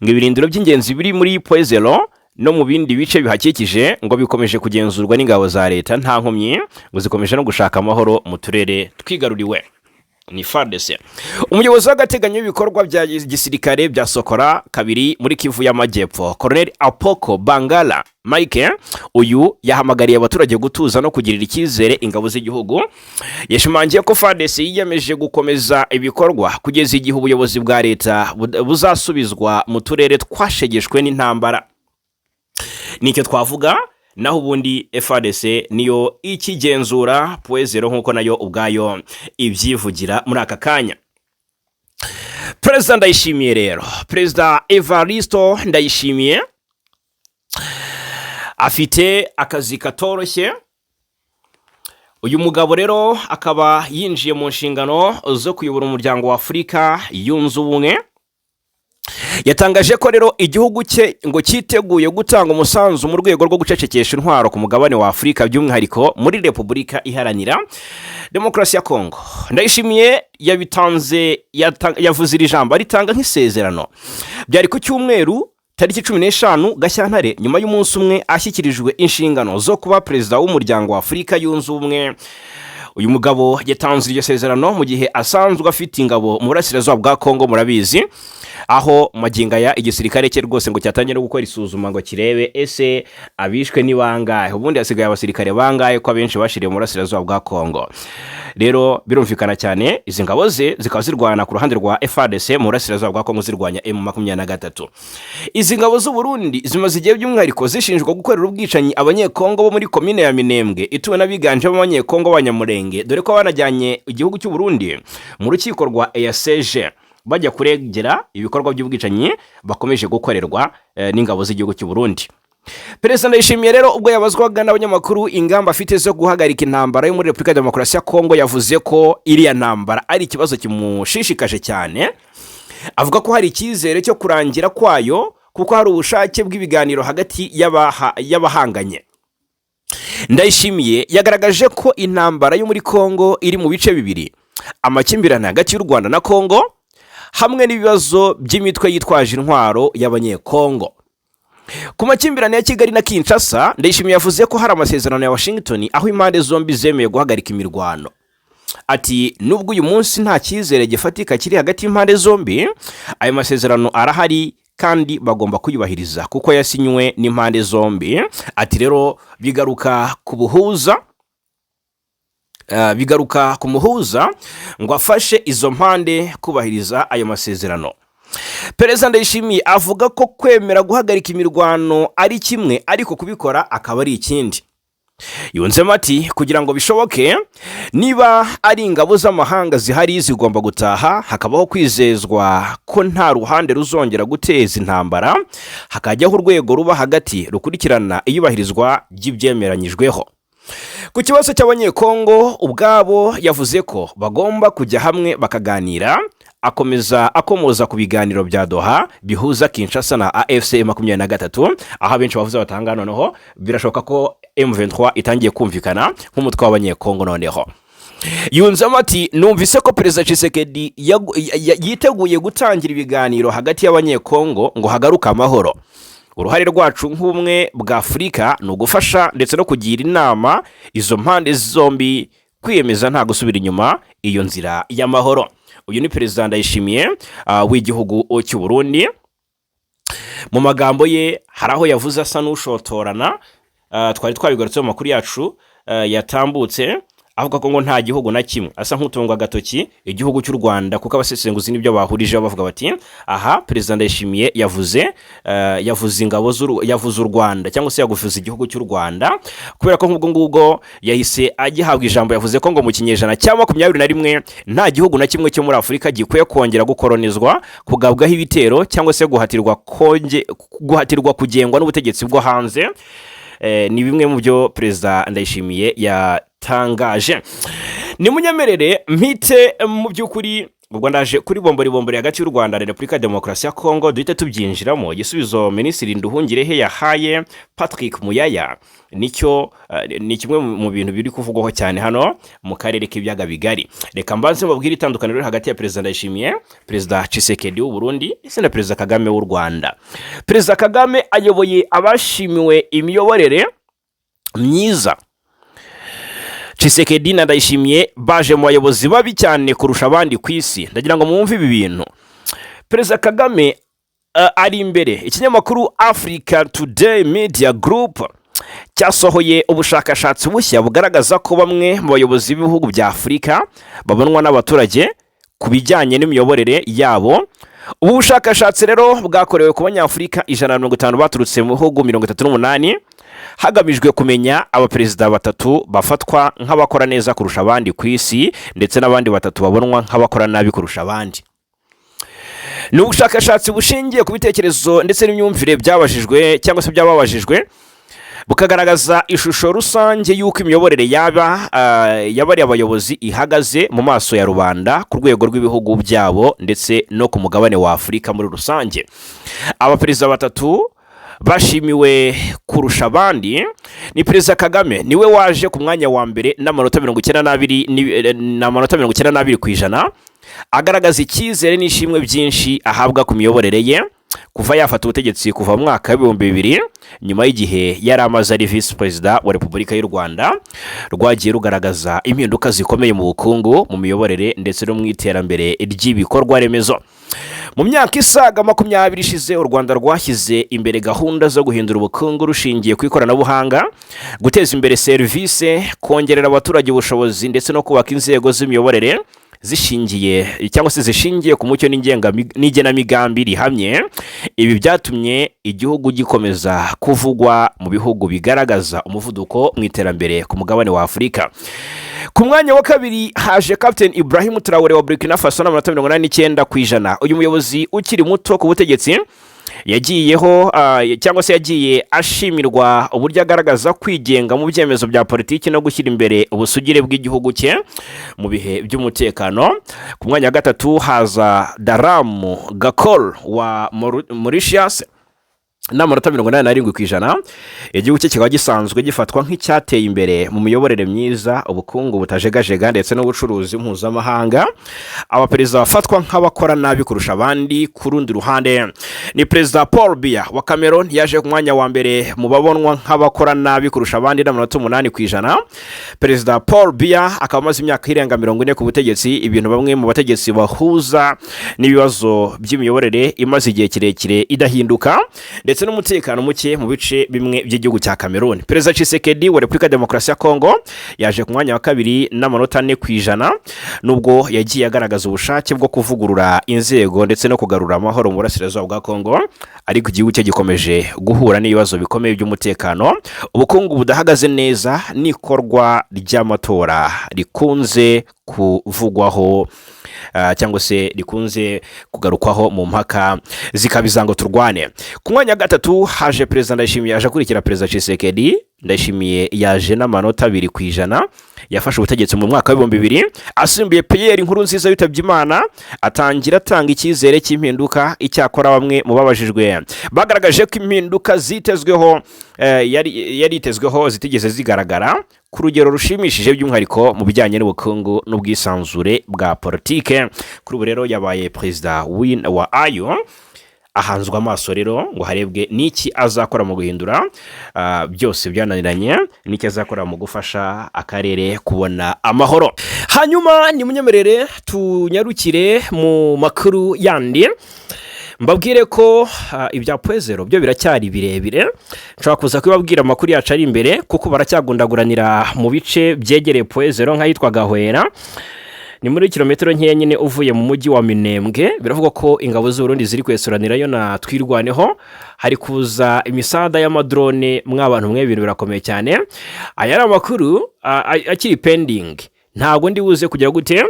ngo ibirindiro by'ingenzi biri muri Poezero no mu bindi bice bihakikije ngo bikomeje kugenzurwa n'ingabo za leta nta nkomyi, ngo zikomeje no gushaka amahoro mu turere twigaruriwe. Ni FARDC. Umuyobozi w'agateganyo w'ibikorwa bya gisirikare bya Sokora kabiri muri Kivu y'Amajyepfo, Colonel Apoko Bangala Mike, uyu yahamagariye abaturage gutuza no kugirira icyizere ingabo z'igihugu. Yashimangiye ko FARDC yiyemeje gukomeza ibikorwa kugeza igihe ubuyobozi bwa leta buzasubizwa mu turere twashegeshwe n'intambara. Nicyo twavuga, naho ubundi FARDC niyo ikigenzura Poezero nk'uko nayo ubwayo ibyivugira muri aka kanya. Perezida Ndayishimiye rero, Perezida Evaristo Ndayishimiye afite akazi katoroshye. Uyu mugabo rero akaba yinjiye mu nshingano zo kuyobora umuryango wa Afurika yunze ubumwe. Yatangaje ko rero igihugu cye ngo cyiteguye gutanga umusanzu mu rwego rwo gucecekesha intwaro ku mugabane wa Afurika, by'umwihariko muri Repubulika Iharanira Demokarasi ya Congo. Ndayishimiye yavuze iri jambo aritanga nk'isezerano. Byari ku cyumweru tariki 15 Gashyantare, nyuma y'umunsi umwe ashyikirijwe inshingano zo kuba perezida w'umuryango wa Afurika yunze ubumwe. Uyu mugabo yatanze iryo sezerano mu gihe asanzwe afite ingabo mu Burasirazuba bwa Congo, murabizi, aho maginga ya igisirikare cye rwose ngo cyatangiye no gukora isuzuma ngo kirebe ese abishwe ni bangahe, ubundi hasigaye abasirikare bangahe ko abenshi bashiriye mu Burasirazuba bwa Congo. Rero birumvikana cyane izi ngabo ze zikaba zirwana ku ruhande rwa FARDC mu Burasirazuba bwa Congo zirwanya M23. Izi ngabo z'u Burundi zimaze igihe by'umwihariko zishinjwa gukorera ubwicanyi abanyekongo bo muri komine ya Minembwe ituwe n'abiganje b'abanyekongo b'Abanyamurenge, dore ko banajyanye igihugu cy'u Burundi mu rukiko rwa EACG bajya kuregera ibikorwa by'ubwicanyi bakomeje gukorerwa n'ingabo z'igihugu cy'u Burundi. Perezida Ndayishimiye rero ubwo yabazwaga n'abanyamakuru ingamba afite zo guhagarika intambara yo muri Repubulika ya Demokarasi ya Congo, yavuze ko iriya ntambara ari ikibazo kimushishikaje cyane. Avuga ko hari icyizere cyo kurangira kwayo kuko hari ubushake bw'ibiganiro hagati y'abahanganye. Ndayishimiye yagaragaje ko intambara yo muri Congo iri mu bice bibiri: amakimbirane hagati y'u Rwanda na Congo hamwe n'ibibazo by'imitwe yitwaje intwaro y'abanyekongo. Ku makimbirane ya Kigali na Kinshasa, Ndayishimiye yavuze ko hari amasezerano ya Washington aho impande zombi zemeye guhagarika imirwano. Ati nubwo uyu munsi nta cyizere gifatika kiri hagati y'impande zombi, ayo masezerano arahari kandi bagomba kuyubahiriza kuko yasinywe n'impande zombi. Ati rero bigaruka ku muhuza ngo afashe izo mpande kubahiriza ayo masezerano. Perezida Ndayishimiye avuga ko kwemera guhagarika imirwano ari kimwe ariko kubikora akaba ari ikindi. Yunzemo ati kugira ngo bishoboke niba ari ingabo z'amahanga zihari zigomba gutaha, hakabaho kwizezwa ko nta ruhande ruzongera guteza intambara, hakajyaho urwego ruba hagati rukurikirana iyubahirizwa ry'ibyemeranyijweho. Ku kibazo cy'abanyekongo ubwabo yavuze ko bagomba kujya hamwe bakaganira, akomoza ku biganiro bya Doha bihuza Kinshasa na AFC 23, aho benshi bavuze batanga noneho birashoboka ko M23 itangiye kumvikana nk'umutwe w'abanyekongo noneho. Yunzemo ati numvise ko Perezida Tshisekedi yiteguye gutangira ibiganiro hagati y'abanyekongo ngo hagaruka amahoro. Uruhare rwacu nk'ubumwe bwa Afurika ni ugufasha ndetse no kugira inama izo mpande zombi kwiyemeza nta gusubira inyuma iyo nzira y'amahoro. Uyu ni Perezida Ndayishimiye w'igihugu cy'u Burundi. Mu magambo ye hari aho yavuze asa n'ushotorana, twari twabigarutse mu makuru yacu yatambutse, avuga ko ngo nta gihugu na kimwe, asa nk'utungwa agatoki igihugu cy'u Rwanda, kuko abasesenguzi nibyo bahurije bavuga bati aha Perezida Ndayishimiye yavuze ingabo yavuze u Rwanda cyangwa se yagufuza igihugu cy'u Rwanda, kubera ko nk'ubwo ngubwo yahise agihabwa ijambo. Yavuze ko ngo mu kinyejana cya 21 nta gihugu na kimwe cyo muri Afurika gikwiye kongera gukolonizwa, kugabwaho ibitero cyangwa se guhatirwa kugengwa n'ubutegetsi bwo hanze. Ni bimwe mu byo Perezida Ndayishimiye yatangaje. Ni munyemerere mpite mu by'ukuri ubwo ndaje kuri bombori hagati y'u Rwanda na Repubulika Demokarasi ya Kongo, duhite tubyinjiramo. Igisubizo Minisitiri Nduhungirehe yahaye Patrick Muyaya nicyo ni kimwe mu bintu biri kuvugwaho cyane hano mu karere k'ibyaga bigari. Reka mbanze mbabwire itandukaniro hagati ya Perezida Ndayishimiye, Perezida Tshisekedi w'u Burundi ndetse na Perezida Kagame w'u Rwanda. Perezida Kagame ayoboye abashimiwe imiyoborere myiza. Tshisekedi na Ndayishimiye baje mu bayobozi babi cyane kurusha abandi ku isi. Ndagira ngo mwumve ibi bintu. Perezida Kagame ari imbere. Ikinyamakuru Africa Today Media Group cyasohoye ubushakashatsi bushya bugaragaza ko bamwe mu bayobozi b'ibihugu bya Afurika babonwa n'abaturage ku bijyanye n'imiyoborere yabo. Ubu bushakashatsi rero bwakorewe ku banyafurika 150 baturutse mu bihugu 38, hagamijwe kumenya abaperezida batatu bafatwa nk'abakora neza kurusha abandi ku isi ndetse n'abandi batatu babonwa nk'abakora nabi kurusha abandi. Ni ubushakashatsi bushingiye ku bitekerezo ndetse n'imyumvire byabajijwe cyangwa se byababajijwe, bukagaragaza ishusho rusange y'uko imiyoborere y'abari abayobozi ihagaze mu maso ya rubanda ku rwego rw'ibihugu byabo ndetse no ku mugabane wa Afurika muri rusange. Abaperezida batatu bashimiwe kurusha abandi ni Perezida Kagame, niwe waje ku mwanya wa mbere n'amanota 92 ku ijana, agaragaza icyizere n'ishimwe byinshi ahabwa ku miyoborere ye kuva yafata ubutegetsi kuva mu mwaka wa 2000, nyuma y'igihe yari amaze ari Vice Perezida wa Repubulika y'u Rwanda. Rwagiye rugaragaza impinduka zikomeye mu bukungu, mu miyoborere ndetse no mu iterambere ry'ibikorwa remezo. Mu myaka isaga 20 ishize u Rwanda rwashyize imbere gahunda zo guhindura ubukungu rushingiye ku ikoranabuhanga, guteza imbere serivisi, kongerera abaturage ubushobozi ndetse no kubaka inzego z'imiyoborere zishingiye ku mucyo n'igenamigambi rihamye. Ibi byatumye igihugu gikomeza kuvugwa mu bihugu bigaragaza umuvuduko mu iterambere ku mugabane wa Afurika. Ku mwanya wa kabiri haje Captain Ibrahim Traoré wa Burkina Faso n'amanota 89 ku ijana. Uyu muyobozi ukiri muto ku butegetsi yagiye ashimirwa uburyo agaragaza kwigenga mu byemezo bya politiki no gushyira imbere ubusugire bw'igihugu cye mu bihe by'umutekano. Ku mwanya wa gatatu haza Daram Gakol wa Mauritius n'amanota 87%. Igihugu cye kikaba gisanzwe gifatwa nk'icyateye imbere mu miyoborere myiza, ubukungu butajegajega ndetse n'ubucuruzi mpuzamahanga. Abaperezida bafatwa nk'abakora nabi kurusha abandi ku rundi ruhande ni Perezida Paul Biya wa Cameroon, yaje ku mwanya wa mbere mu babonwa nk'abakora nabi kurusha abandi n'amanota 8%. Perezida Paul Biya akaba amaze imyaka irenga 40 ku butegetsi, ibintu bamwe mu bategetsi bahuza n'ibibazo by'imiyoborere imaze igihe kirekire idahinduka ndetse n'umutekano muke mu bice bimwe by'igihugu cya Cameroon. Perezida Tshisekedi wa Repubulika Demokarasi ya Kongo yaje ku mwanya wa kabiri n'amanota 4%, nubwo yagiye agaragaza ubushake bwo kuvugurura inzego ndetse no kugarura amahoro mu burasirazuba bwa Kongo, ariko igihugu cye gikomeje guhura n'ibibazo bikomeye by'umutekano, ubukungu budahagaze neza n'ikorwa ry'amatora rikunze kuvugwaho cyangwa se rikunze kugarukwaho mu mpaka zikabiza ngo turwane. Ku mwanya gatatu haje Perezida Ndayishimiye, yaje akurikira Perezida Tshisekedi. Ndayishimiye yaje n'amanota 2%, yafashe ubutegetsi mu mwaka wa 2000, asimbuye Pierre Nkurunziza witabye Imana, atangira atanga icyizere cy'impinduka. Icyakora bamwe mu babajijwe bagaragaje ko impinduka zitezweho yari itezweho zitigeze zigaragara ku rugero rushimishije, by'umwihariko mu bijyanye n'ubukungu n'ubwisanzure bwa politike. Kuri ubu rero yabaye perezida wa ayo, ahanzwe amaso rero ngo harebwe n'iki azakora mu guhindura byose byananiranye, n'iki azakora mu gufasha akarere kubona amahoro. Hanyuma ni munyemerere tunyarukire mu makuru yandi, mbabwire ko ibya Pwezero byo biracyari birebire. Nshobora kuza kubabwira amakuru yacu ari imbere kuko baracyagundaguranira mu bice byegereye Pwezero nk'ahitwa Gahwera, ni muri kilometero nkeya nyine uvuye mu mujyi wa Minembwe. Biravuga ko ingabo z'u Burundi ziri kwesuranirayo na Twirwaneho, hari kuza imisada y'amadrone mw'abantu mwe, ibintu birakomeye cyane. Aya ari amakuru akiri pending, ntabwo ndi buze kugira gute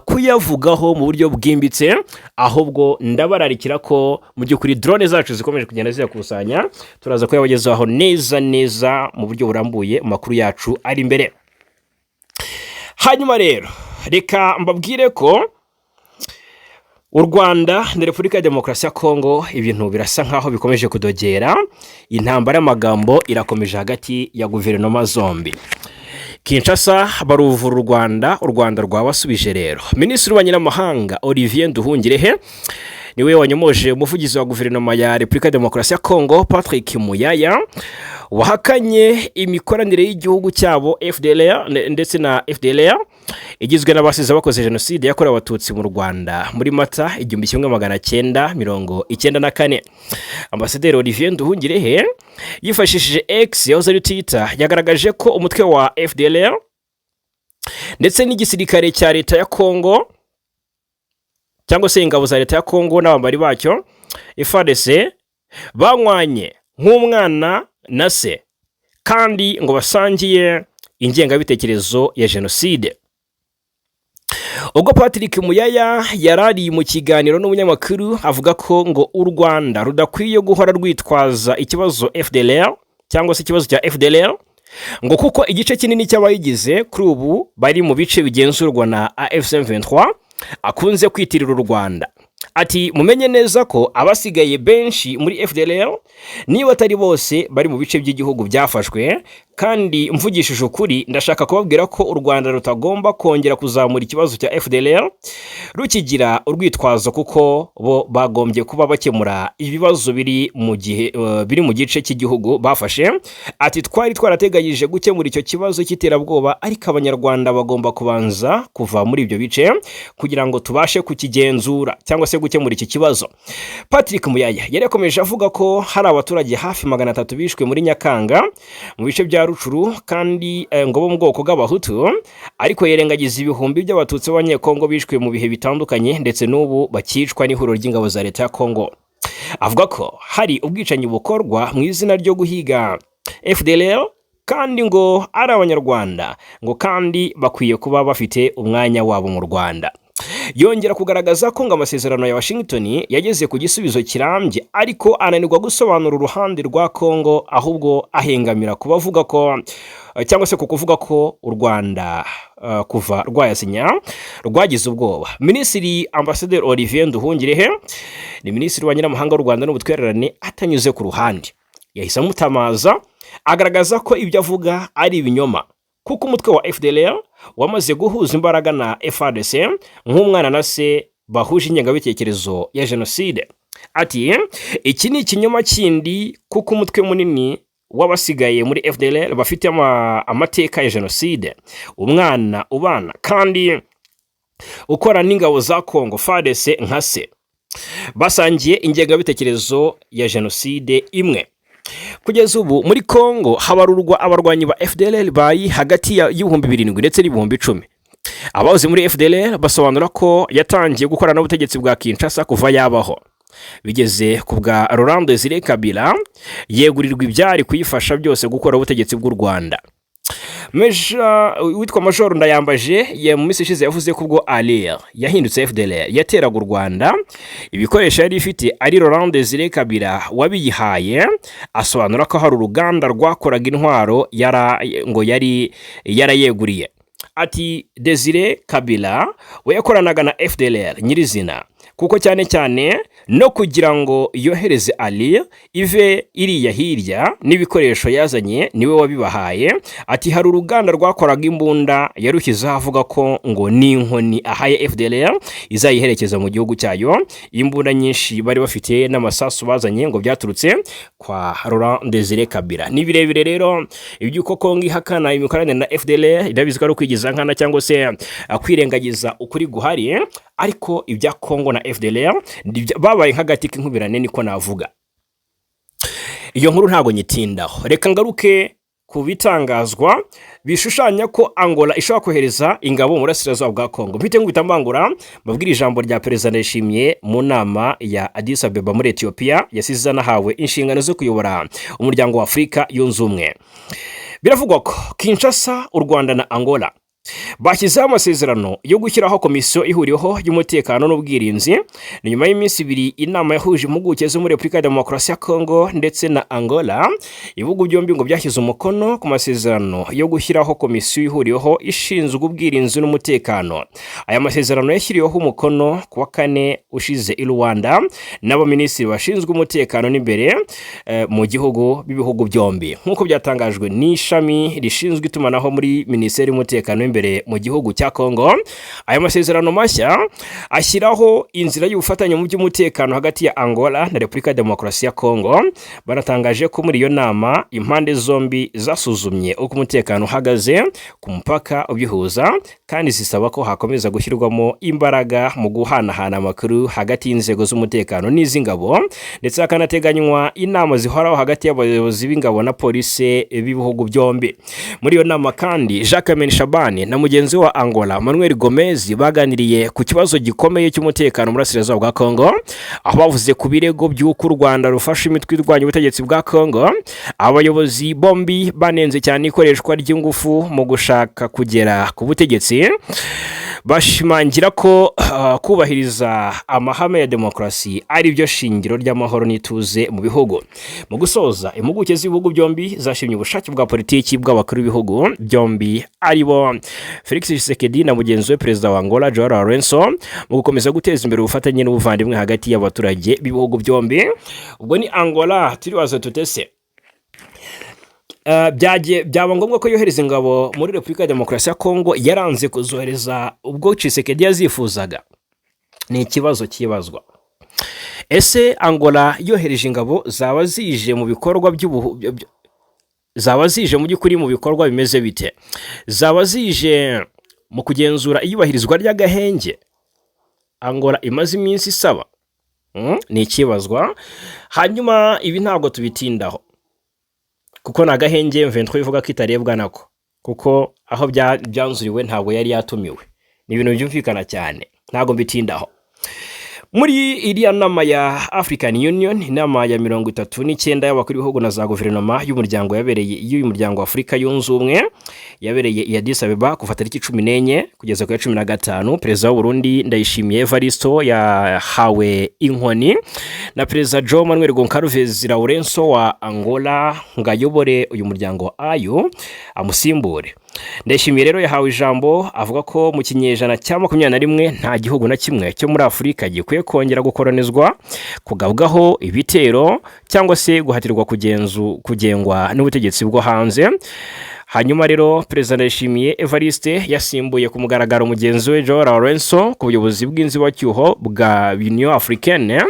kuyavugaho mu buryo bwimbitse, ahubwo ndabararikira ko mu by'ukuri drone zacu zikomeje kugenda ziyakusanya, turaza kuyabagezaho neza mu buryo burambuye. Makuru yacu ari imbere. Hanyuma rero reka mbabwire ko u Rwanda na Repubulika ya Demokarasi ya Kongo ibintu birasa nkaho bikomeje kudogera. Intambara y'amagambo irakomeje hagati ya guverinoma zombi. Kinshasa baruvura u Rwanda rwabasubije rero. Minisitiri w'Ububanyi n'Amahanga Olivier Nduhungirehe niwe wanyomoje umuvugizi wa guverinoma ya Repubulika ya Demokarasi ya Kongo Patrick Muyaya, wahakanye imikoranire y'igihugu cyabo FDLR ndetse na FDLR igizwe n'abasize bakoze jenoside yakorewe abatutsi mu Rwanda muri Mata 1994. Ambasaderi Olivier Nduhungirehe yifashishije X yahoze ari Twitter yagaragaje ko umutwe wa FDLR ndetse n'igisirikare cya leta ya Kongo cyangwa se ingabo za leta ya Kongo n'abambari bacyo FARDC banywanye nk'umwana na se, kandi ngo basangiye ingengabitekerezo ya jenoside. Ubwo Patrick Muyaya yarari mu kiganiro n'umunyamakuru avuga ko ngo u Rwanda rudakwiye guhora rwitwaza ikibazo FDLR cyangwa se ikibazo cya FDLR, ngo kuko igice kinini cy'abayigize kuri ubu bari mu bice bigenzurwa na AFC/M23 akunze kwitirira u Rwanda. Ati mumenye neza ko abasigaye benshi muri FDLR niba atari bose bari mu bice by'igihugu byafashwe, kandi mvugishije ukuri ndashaka kubabwira ko u Rwanda rutagomba kongera kuzamura ikibazo cya FDLR rukigira urwitwazo, kuko bo bagombye kuba bakemura ibibazo biri mu gice cy'igihugu bafashe. Ati twari twarateganyije gukemura icyo kibazo cy'iterabwoba, ariko abanyarwanda bagomba kubanza kuva muri ibyo bice kugira ngo tubashe kukigenzura cyangwa se gukemura iki kibazo. Patrick Muyaya yari yakomeje avuga ko hari abaturage hafi 300 bishwe muri Nyakanga mu bice bya Rucuru, kandi ngo bo mu bwoko bw'abahutu, ariko yerengagiza ibihumbi by'abatutsi b'abanyekongo bishwe mu bihe bitandukanye ndetse n'ubu bakicwa n'ihuriro ry'ingabo za leta ya Kongo. Avuga ko hari ubwicanyi bukorwa mu izina ryo guhiga FDLR, kandi ngo ari abanyarwanda, ngo kandi bakwiye kuba bafite umwanya wabo mu Rwanda. Yongera kugaragaza ko ngo amasezerano ya Washington yageze ku gisubizo kirambye, ariko ananirwa gusobanura uruhande rwa Kongo, ahubwo ahengamira kubavuga ko cyangwa se ku kuvuga ko u Rwanda kuva rwayasinya rwagize ubwoba. Minisitiri Ambasaderi Olivier Nduhungirehe ni minisitiri wa nyiramahanga w'u Rwanda n'ubutwererane atanyuze ku ruhande, yahise amutamaza agaragaza ko ibyo avuga ari ibinyoma, kuko umutwe wa FDLR wamaze guhuza imbaraga na FARDC nk'umwana na se bahuje ingengabitekerezo ya jenoside. Ati iki ni ikinyoma kindi, kuko umutwe munini w'abasigaye muri FDLR bafite amateka ya jenoside, umwana ubana kandi ukora n'ingabo za Kongo FARDC nka se, basangiye ingengabitekerezo ya jenoside imwe. Kugeza ubu muri Kongo habarurwa abarwanyi ba FDLR bayi hagati ya 7,000 ndetse n'10,000. Abahoze muri FDLR basobanura ko yatangiye gukorana n'ubutegetsi bwa Kinshasa kuva yabaho, bigeze ku bwa Laurent Désiré Kabila yegurirwa ibyari kuyifasha byose gukora ubutegetsi bw'u Rwanda. Witwa Major Ndayambaje mu minsi ishize yavuze ko ubwo Allier yahindutse FDLR yateraga u Rwanda, ibikoresho yari ifite ari Laurent Désiré Kabila wabiyihaye, asobanura ko hari uruganda rwakoraga intwaro ngo yari yarayeguriye. Ati Désiré Kabila we yakoranaga na FDLR nyirizina, kuko cyane cyane no kugira ngo yohereze Allier ive iriya hirya n'ibikoresho yazanye niwe wabibahaye. Ati hari uruganda rwakoraga imbunda yarushyizeho avuga ko ngo ni inkoni ahaye FDLR izayiherekeza mu gihugu cyayo. Imbunda nyinshi bari bafite n'amasasu bazanye ngo byaturutse kwa Laurent Désiré Kabila. Ni birebire rero ibyuko Kongo ihakana imikoranire na FDLR, irabizi ko ari ukwigiza nkana cyangwa se kwirengagiza ukuri guhari, ariko ibya Kongo na FDLR babaye nk'agati k'inkubirane niko navuga. Iyo nkuru ntago nyitindaho, reka ngaruke ku bitangazwa bishushanya ko Angola ishobora kohereza ingabo mu burasirazuba bwa Kongo. Mpite ngwitambangura babwira ijambo rya Perezida Ndayishimiye mu nama ya Addis Abeba muri Ethiopia, yasize nahawe inshingano zo kuyobora umuryango wa Afurika yunze ubumwe. Biravugwa ko Kinshasa, u Rwanda na Angola bashyizeho amasezerano yo gushyiraho komisiyo ihuriweho y'umutekano n'ubwirinzi. Ni nyuma y'iminsi 2 inama yahuje impuguke zo muri Repubulika ya Demokarasi ya Kongo ndetse na Angola. Ibihugu byombi ngo byashyize umukono ku masezerano yo gushyiraho komisiyo ihuriweho ishinzwe ubwirinzi n'umutekano. Aya masezerano yashyiriweho umukono ku wa 4 ushize i Rwanda n'abaminisitiri bashinzwe umutekano n'imbere mu gihugu b'ibihugu byombi, nk'uko byatangajwe n'ishami rishinzwe itumanaho muri Minisiteri y'Umutekano imbere mu gihugu cya Kongo. Aya masezerano mashya ashyiraho inzira y'ubufatanye mu by'umutekano hagati ya Angola na Repubulika ya Demokarasi ya Kongo. Baratangaje ko muri iyo nama impande zombi zasuzumye uko umutekano uhagaze ku mupaka ubihuza, kandi zisaba ko hakomeza gushyirwamo imbaraga mu guhanahana amakuru hagati y'inzego z'umutekano n'iz'ingabo, ndetse hakanateganywa inama zihoraho hagati y'abayobozi b'ingabo na polisi b'ibihugu byombi. Muri iyo nama kandi Jacques Shabani na mugenzi wa Angola Manuel Gomez baganiriye ku kibazo gikomeye cy'umutekano mu burasirazuba bwa Kongo, aho bavuze ku birego by'uko u Rwanda rufasha imitwe irwanya ubutegetsi bwa Kongo. Abayobozi bombi banenze cyane ikoreshwa ry'ingufu mu gushaka kugera ku butegetsi, bashimangira ko kubahiriza amahame ya demokarasi ari byo shingiro ry'amahoro n'ituze mu bihugu. Mu gusoza, impuguke z'ibihugu byombi zashimye ubushake bwa politiki bw'abakuru b'ibihugu byombi aribo Felix Tshisekedi na mugenzi we Perezida wa Angola Joao Lourenço mu gukomeza guteza imbere ubufatanye n'ubuvandimwe hagati y'abaturage b'ibihugu byombi. Ubwo ni Angola turibaza tutese byaba ngombwa ko yohereza ingabo muri Repubulika ya Demokarasi ya Kongo, yaranze kuzohereza ubwo Tshisekedi yazifuzaga. Ni ikibazo kibazwa, ese Angola yohereje ingabo zaba zije mu bikorwa zaba zije mu by'ukuri mu bikorwa bimeze bite? Zaba zije mu kugenzura iyubahirizwa ry'agahenge Angola imaze iminsi isaba? Ni ikibazwa. Hanyuma ibi ntabwo tubitindaho, kuko nagahenge M23 ivuga ko itarebwa nako, kuko aho byanzuriwe ntabwo yari yatumiwe. Ni ibintu byumvikana cyane, ntabwo mbitindaho. muri iriya nama ya African Union, inama ya 39 y'abakuru b'ibihugu na za guverinoma y'umuryango y'uyu muryango wa Afurika yunze ubumwe yabereye i Addis Abeba kuva tariki 14 kugeza ku 15. Perezida w'u Burundi Ndayishimiye Evaristo yahawe inkoni na Perezida João Manuel Goncalves Lourenço wa Angola ngayobore uyu muryango ayo amusimbure. Ndayishimiye rero yahawe ijambo avuga ko mu kinyejana cya 21 nta gihugu na kimwe cyo muri Afurika gikwiye kongera gukoronizwa, kugabwaho ibitero cyangwa se guhatirwa kugengwa n'ubutegetsi bwo hanze. Hanyuma rero Perezida Ndayishimiye Evariste yasimbuye ku mugaragaro mugenzi we João Lourenço ku buyobozi bw'inzibacyuho bwa Union Africaine.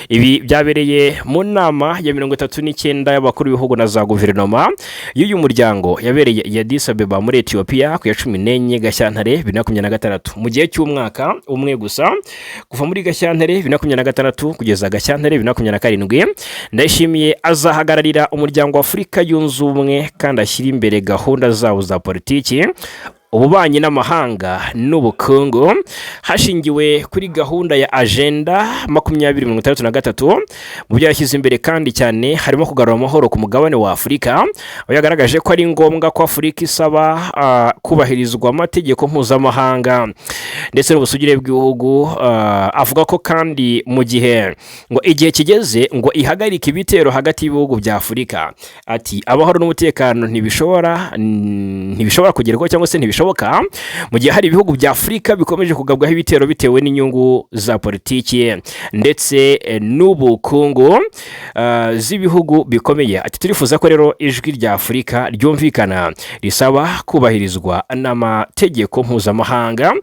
Ibi byabereye mu nama ya 39 y'abakuru b'ibihugu na za guverinoma y'uyu muryango yabereye i Addis Abeba muri Ethiopia ku ya 14 Gashyantare 2026, mu gihe cy'umwaka umwe gusa kuva muri Gashyantare 2026 kugeza Gashyantare 2027. Ndayishimiye azahagararira umuryango wa Afurika yunze ubumwe kandi ashyira imbere gahunda zawo za politiki, ububanyi n'amahanga n'ubukungu hashingiwe kuri gahunda ya agenda 2063. Mu byo yashyize imbere kandi cyane harimo kugarura amahoro ku mugabane wa Afurika, aho yagaragaje ko ari ngombwa ko Afurika isaba kubahirizwa amategeko mpuzamahanga ndetse n'ubusugire bw'igihugu. Avuga ko kandi mu gihe ngo igihe kigeze ngo ihagarike ibitero hagati y'ibihugu bya Afurika. Ati amahoro n'umutekano ntibishobora kugerwaho cyangwa se ntibishoboka mu gihe hari ibihugu bya Afurika bikomeje kugabwaho ibitero bitewe n'inyungu za politiki ndetse n'ubukungu z'ibihugu bikomeye. Ati turifuza ko rero ijwi rya Afurika ryumvikana risaba kubahirizwa n'amategeko mpuzamahanga,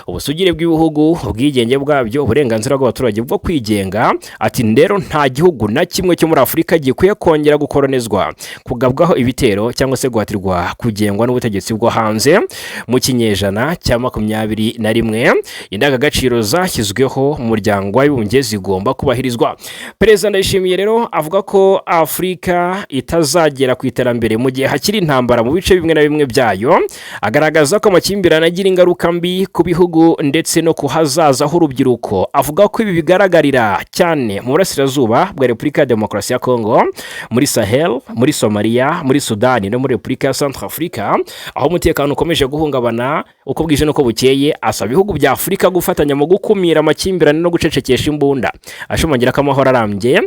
ubusugire bw'ibihugu, ubwigenge bwabyo, uburenganzira bw'abaturage bwo kwigenga. Ati ndero nta gihugu na kimwe cyo muri Afurika gikwiye kongera gukoronizwa, kugabwaho ibitero cyangwa se guhatirwa kugengwa n'ubutegetsi bwo hanze. Mu kinyejana cya 21 indangagaciro zashyizweho mu muryango w'abibumbye zigomba kubahirizwa. Perezida Ndayishimiye rero avuga ko Afurika itazagera ku iterambere mu gihe hakiri intambara mu bice bimwe na bimwe byayo. Agaragaza ko amakimbirane agira ingaruka mbi ku bihugu ndetse no ku hazaza h'urubyiruko. Avuga ko ibi bigaragarira cyane mu burasirazuba bwa Repubulika ya Demokarasi ya Kongo, muri Sahel, muri Somalia, muri Sudani no muri Repubulika ya Centrafrica, aho umutekano ukomeje guhungabana uko bwije nuko bukeye. Asaba ibihugu bya Afurika gufatanya mu gukumira amakimbirane no gucecekesha imbunda. Ashimangira ko amahoro arambye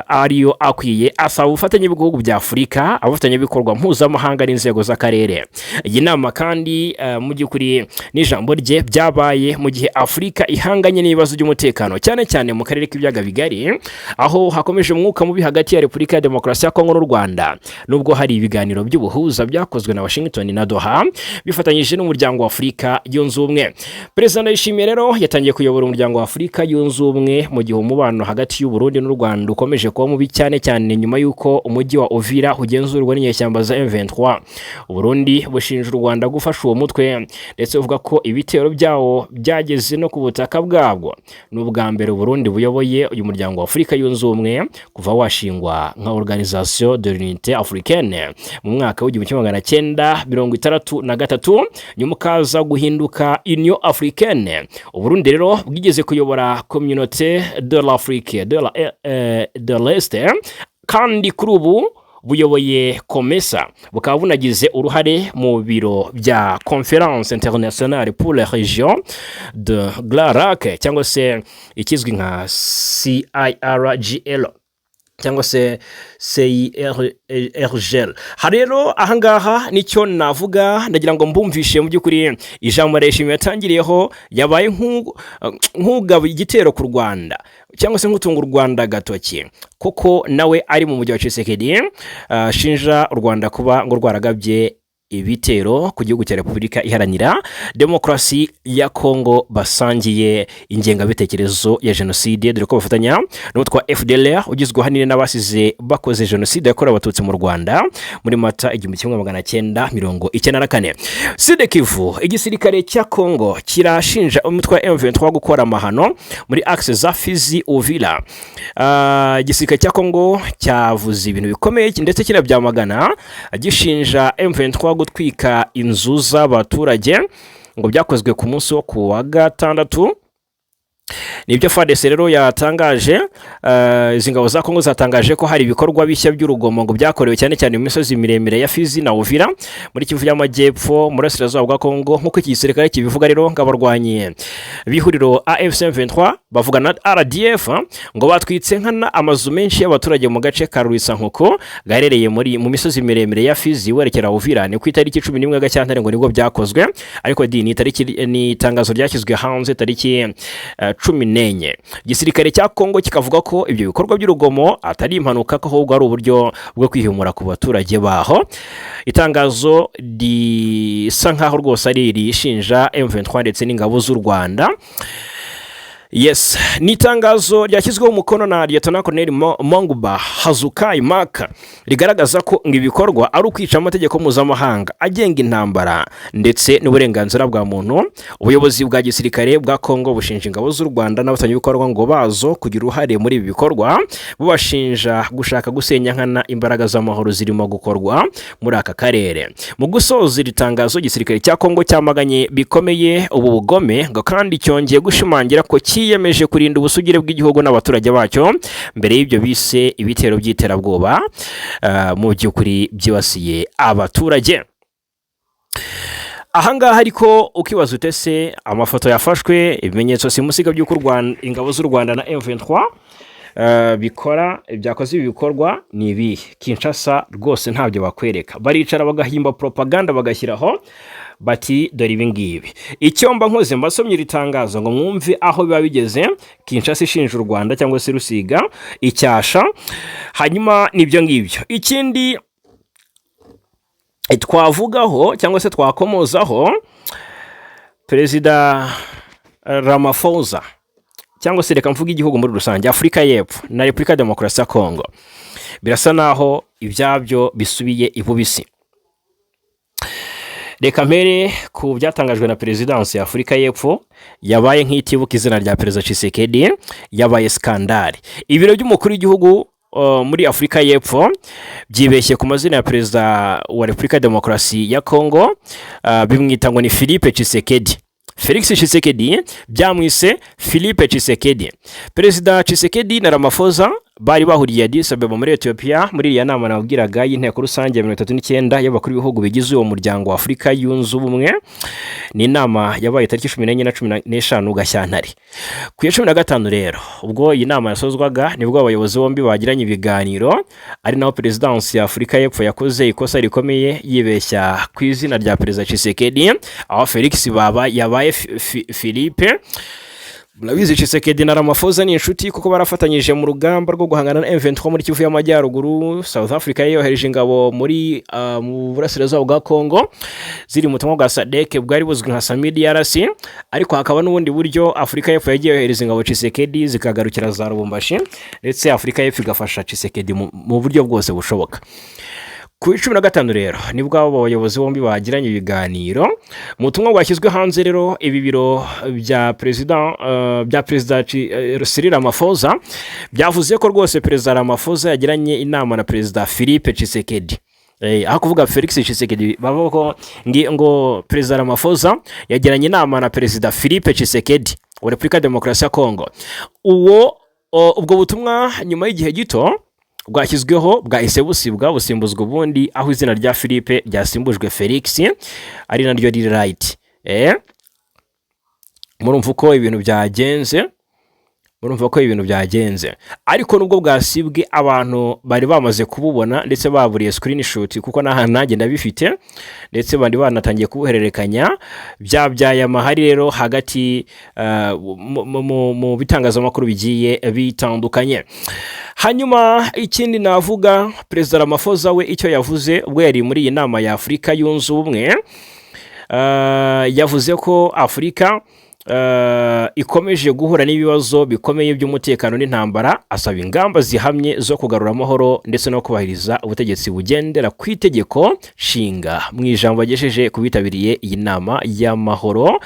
ariyo akwiye. Asaba ubufatanye bw'ibihugu bya Afurika, abafatanya bikorwa mpuzamahanga n'inzego z'akarere. Iyi nama kandi mu by'ukuri n'ijambo rye byabaye mu gihe Afurika ihanganye n'ibibazo by'umutekano cyane cyane mu karere k'ibyaga bigari, aho hakomeje umwuka mubi hagati ya Repubulika ya Demokarasi ya Kongo n'u Rwanda. Nubwo hari ibiganiro by'ubuhuza byakozwe na Washington na Doha bifatanyije n'umuryango wa Afurika yunze ubumwe. Perezida Ndayishimiye rero yatangiye kuyobora umuryango wa Afurika yunze ubumwe mu gihe umubano hagati y'u Burundi n'u Rwanda ukomeje kuba mubi cyane cyane nyuma y'uko umujyi wa Uvira ugenzurwa n'inyeshyamba za M23. U Burundi bushinja u Rwanda gufasha uwo mutwe ndetse uvuga ko ibitero byawo byageze no ku butaka bwabwo. N'ubwa mbere u Burundi buyoboye uyu muryango wa Afurika yunze ubumwe kuva washingwa nka Organisation de l'Unité Africaine mu mwaka w'1963, nyuma kaza guhinduka Union Africaine. U Burundi rero bwigeze kuyobora Communauté de l'Afrique de l'Est kandi kuri ubu buyoboye COMESA, bukaba bunagize uruhare mu biro bya Conférence Internationale pour les Régions de Glarac cyangwa se ikizwi nka CIRGL cyangwa se CIRGL. Rero ahangaha nicyo navuga, ndagira ngo mbumvishe mu by'ukuri ijambo Ndayishimiye yatangiriyeho yabaye nk'ugaba igitero ku Rwanda cyangwa se nk'utunga u Rwanda gatoki, kuko nawe ari mu mujyi wa Tshisekedi shinja u Rwanda kuba ngo rwaragabye ibitero ku gihugu cya Repubulika Iharanira Demokarasi ya Kongo basangiye ingengabitekerezo ya jenoside, dore ko bafatanya n'umutwe wa FDLR ugizwe ahanini n'abasize bakoze jenoside yakorewe abatutsi mu Rwanda muri Mata 1994. Sud Kivu, igisirikare cya Kongo kirashinja umutwe wa M23 gukora amahano muri axe za Fizi Uvira. Igisirikare cya Kongo cyavuze ibintu bikomeye ndetse kirabyamagana, gishinja M23 gutwika inzu z'abaturage ngo byakozwe ku munsi wo ku wa gatandatu nibyo FARDC rero yatangaje. Izi ngabo za Kongo zatangaje ko hari ibikorwa bishya by'urugomo ngo byakorewe cyane cyane mu misozi miremire ya Fizi na Uvira muri Kivu y'Amajyepfo muri Burasirazuba bwa Kongo, nk'uko iki gisirikare kibivuga rero ngo abarwanyi b'ihuriro AFC M23 bavuga na RDF ngo batwitse nkana amazu menshi y'abaturage mu gace ka Ruisankuko gaherereye mu misozi miremire ya Fizi werekera Uvira. Ni ku itariki 11 Gashyantare ngo nibwo byakozwe, ariko ni itangazo ryashyizwe hanze tariki 14. Igisirikare cya Kongo kikavuga ko ibyo bikorwa by'urugomo atari impanuka, ko ahubwo ari uburyo bwo kwihimura ku baturage baho. Itangazo risa nkaho rwose ari rishinja M23 ndetse n'ingabo z'u Rwanda. Yes, ni itangazo ryashyizweho umukono na Lieutenant Colonel Monguba Hazukai Maka rigaragaza ko ibikorwa ari ukwica amategeko mpuzamahanga agenga intambara ndetse n'uburenganzira bwa muntu. Ubuyobozi bwa gisirikare bwa Kongo bushinja ingabo z'u Rwanda n'abatangabikorwa ngo bazo kugira uruhare muri ibi bikorwa, bubashinja gushaka gusenya nkana imbaraga z'amahoro zirimo gukorwa muri aka karere. Mu gusoza iri tangazo, igisirikare cya Kongo cyamaganye bikomeye ubu bugome ngo kandi cyongeye gushimangira ko yiyemeje kurinda ubusugire bw'igihugu n'abaturage bacyo mbere y'ibyo bise ibitero by'iterabwoba mu by'ukuri byibasiye abaturage. Ahangaha ariko ukibaza utese amafoto yafashwe, ibimenyetso simusiga by'uko ingabo z'u Rwanda na M23 bikora byakoze ibi bikorwa ni ibi. Kinshasa rwose ntabyo bakwereka, baricara bagahimba propaganda bagashyiraho bati dore ibi ngibi. Icyo mba nkoze mbasomye iri tangazo ngo mwumve aho biba bigeze. Kinshasa ishinja u Rwanda cyangwa se Rusiga icyasha, hanyuma nibyo ngibyo. Ikindi twavugaho cyangwa se twakomozaho, Perezida Ramaphosa cyangwa se reka mvuga igihugu muri rusange, Afurika y'Epfo na Repubulika Demokarasi ya Kongo birasa naho ibyabyo bisubiye ibubisi. Reka mbere ku byatangajwe na Perezidansi ya Afurika y'Epfo yabaye nk'itibuka izina rya Perezida Tshisekedi, yabaye skandali. Ibiro by'umukuru w'igihugu muri Afurika y'Epfo byibeshye ku mazina ya Perezida wa Repubulika Demokarasi ya Kongo, bimwita ngo ni Philippe Tshisekedi. Felix Tshisekedi byamwise Philippe Tshisekedi. Perezida Tshisekedi na Ramaphosa bari bahuriye Addis Ababa muri Ethiopia muri iriya nama nabwiraga y'inteko rusange ya 39 y'abakuru b'ibihugu bigize uwo muryango wa Afurika yunze ubumwe. Ni inama yabaye tariki 14 na 15 Gashyantare. Ku ya 15 rero ubwo iyi nama yasozwaga nibwo abayobozi bombi bagiranye ibiganiro, ari naho Perezidansi ya Afurika y'Epfo yakoze ikosa rikomeye yibeshya ku izina rya Perezida Tshisekedi, aho Felix yabaye Philippe. Murabizi Tshisekedi na Ramaphosa ni inshuti kuko barafatanyije mu rugamba rwo guhangana na M23 muri Kivu y'Amajyaruguru. South Africa yohereje ingabo muri mu Burasirazuba bwa Kongo ziri mu tumwe bwa SADC bwari buzwi nka SAMIDRC, ariko hakaba n'ubundi buryo Afurika y'Epfo yagiye yohereza ingabo Tshisekedi zikagarukira za Lubumbashi, ndetse Afurika y'Epfo igafasha Tshisekedi mu buryo bwose bushoboka. Ku 15 rero nibwo abo bayobozi bombi bagiranye ibiganiro. Mu tumwe bwashyizwe hanze rero ibi biro bya Perezida Cyril Ramaphosa byavuze ko rwose Perezida Ramaphosa yagiranye inama na Perezida Philippe Tshisekedi. Aho kuvuga Felix Tshisekedi bavuga ko ngo Perezida Ramaphosa yagiranye inama na Perezida Philippe Tshisekedi wa Repubulika Demokarasi ya Kongo. Ubwo butumwa nyuma y'igihe gito bwashyizweho bwahise busimbuzwa ubundi, aho izina rya Philippe ryasimbujwe Felix, ari naryo riri right. Murumva ko ibintu byagenze, ariko nubwo bwasibwe abantu bari bamaze kububona ndetse baburiye screenshot kuko nanjye ndabifite, ndetse bandi banatangiye kubuhererekanya. Byabyaye amahari rero hagati mu bitangazamakuru bigiye bitandukanye. Hanyuma ikindi navuga, Perezida Ramaphosa we icyo yavuze ubwo yari muri iyi nama ya Afurika yunze ubumwe, yavuze ko Afurika ikomeje guhura n'ibibazo bikomeye by'umutekano n'intambara, asaba ingamba zihamye zo kugarura amahoro ndetse no kubahiriza ubutegetsi bugendera ku itegeko nshinga. Mu ijambo yagejeje ku bitabiriye iyi nama y'amahoro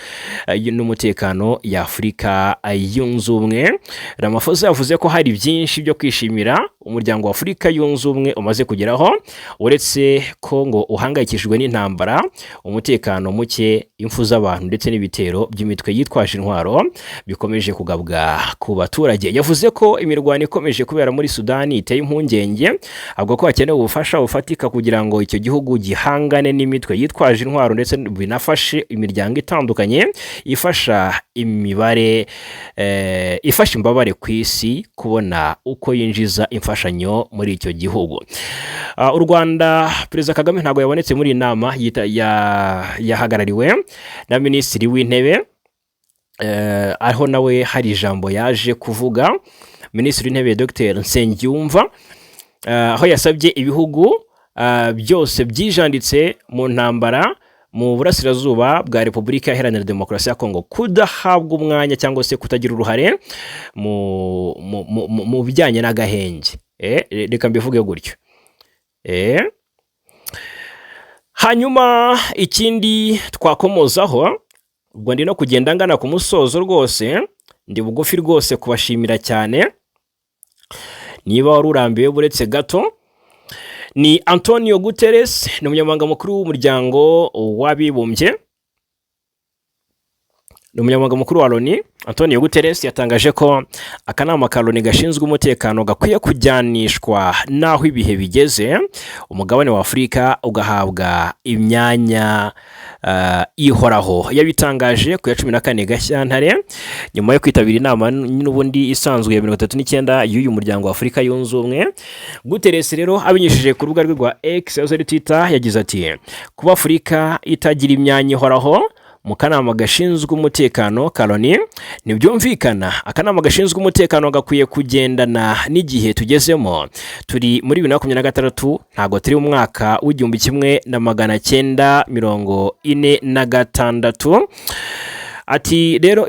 n'umutekano ya Afurika yunze ubumwe, Ramaphosa yavuze ko hari byinshi byo kwishimira umuryango wa Afurika yunze ubumwe umaze kugeraho, uretse ko ngo uhangayikishijwe n'intambara, umutekano muke, impfu z'abantu ndetse n'ibitero by'imitwe yitwaje intwaro bikomeje kugabwa ku baturage. Yavuze ko imirwano ikomeje kubera muri Sudani iteye impungenge, avuga ko hakenewe ubufasha bufatika kugira ngo icyo gihugu gihangane n'imitwe yitwaje intwaro ndetse binafashe imiryango itandukanye ifasha imbabare ku isi kubona uko yinjiza imfashanyo muri icyo gihugu. U Rwanda, Perezida Kagame ntabwo yabonetse muri inama yahagarariwe na Minisitiri w'Intebe, aho nawe hari ijambo yaje kuvuga. Minisitiri w'Intebe Dr Nsengiyumva, aho yasabye ibihugu byose byijanditse mu ntambara mu burasirazuba bwa Repubulika Iharanira Demokarasi ya Kongo kudahabwa umwanya cyangwa se kutagira uruhare mu bijyanye n'agahenge. Reka mbivuge gutyo. Hanyuma ikindi twakomozaho, ubwo ndi no kugenda ngana ku musozo rwose, ndi bugufi rwose kubashimira cyane. Niba wari urambiwe buretse gato, ni Antonio Guterres, ni umunyamabanga mukuru w'umuryango w'abibumbye, ni umunyamabanga mukuru wa Loni. Antonio Guterres yatangaje ko akanama ka Loni gashinzwe umutekano gakwiye kujyanishwa naho ibihe bigeze, umugabane wa Afurika ugahabwa imyanya ihoraho. Yabitangaje ku ya 14 Gashyantare nyuma yo kwitabira inama n'ubundi isanzwe ya 39 y'uyu muryango wa Afurika yunze ubumwe. Guterres rero abinyishije ku rubuga rwe rwa X ari Twitter yagize ati: kuba Afurika itagira imyanya ihoraho mu kanama gashinzwe umutekano ka Loni ntibyumvikana. Akanama gashinzwe umutekano gakwiye kugendana n'igihe tugezemo. Turi muri 2026, ntago turi mu mwaka w'1946. Ati rero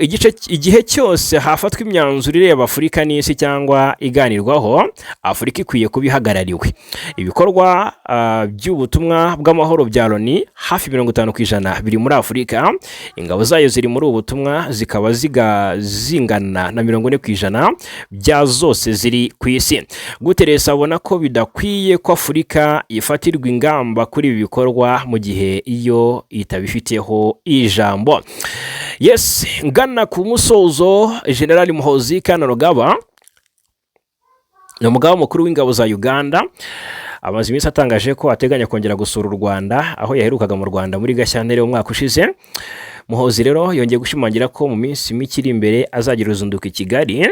igihe cyose hafatwa imyanzuro ireba Afurika n'isi cyangwa iganirwaho, Afurika ikwiye kubihagarariwe. Ibikorwa by'ubutumwa bw'amahoro bya Loni hafi 50% biri muri Afurika. Ingabo zayo ziri muri ubu butumwa zikaba zingana na 40% bya zose ziri ku isi. Guterres abona ko bidakwiye ko Afurika ifatirwa ingamba kuri ibi bikorwa mu gihe iyo itabifiteho ijambo. Yes, ngana ku musozo, General Muhoozi Kainerugaba, ni umugaba mukuru w'ingabo za Uganda, amaze iminsi atangaje ko ateganya kongera gusura u Rwanda, aho yaherukaga mu Rwanda muri Gashyantare umwaka ushize. Muhoozi rero yongeye gushimangira ko mu minsi mike iri imbere azagira uruzinduko i Kigali,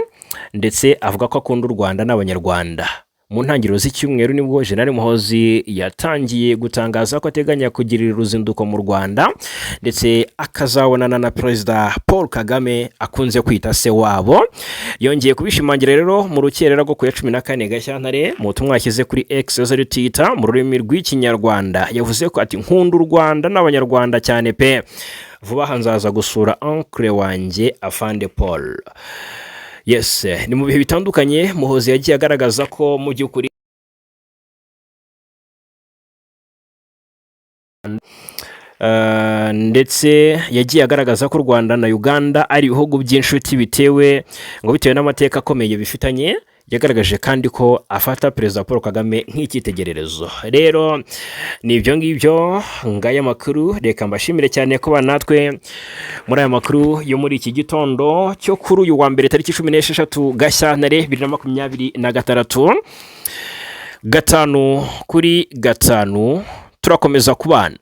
ndetse avuga ko akunda u Rwanda n'abanyarwanda. Mu ntangiriro z'icyumweru nibwo General Muhoozi yatangiye gutangaza ko ateganya kugirira uruzinduko mu Rwanda, ndetse akazabonana na Perezida Paul Kagame akunze kwita se wabo. Yongeye kubishimangira rero mu rukerera rwo ku ya 14 Gashyantare mu butumwa yashyize kuri X ari Twitter mu rurimi rw'Ikinyarwanda. Yavuze ko ati: nkunda u Rwanda n'abanyarwanda cyane pe, vuba hanzaza gusura uncle wanjye Afande Paul. Yes, ni mu bihe bitandukanye Muhoozi yagiye agaragaza ko mu by'ukuri ndetse yagiye agaragaza ko u Rwanda na Uganda ari ibihugu by'inshuti bitewe n'amateka akomeye bifitanye. Yagaragaje kandi ko afata Perezida Paul Kagame nk'icyitegererezo. Rero ni ibyo ngibyo ngaya makuru. Reka mbashimire cyane ko natwe muri aya makuru yo muri iki gitondo cyo kuri uyu wa mbere tariki 16 Gashyantare 2026. 5 kuri 5 turakomeza kubana.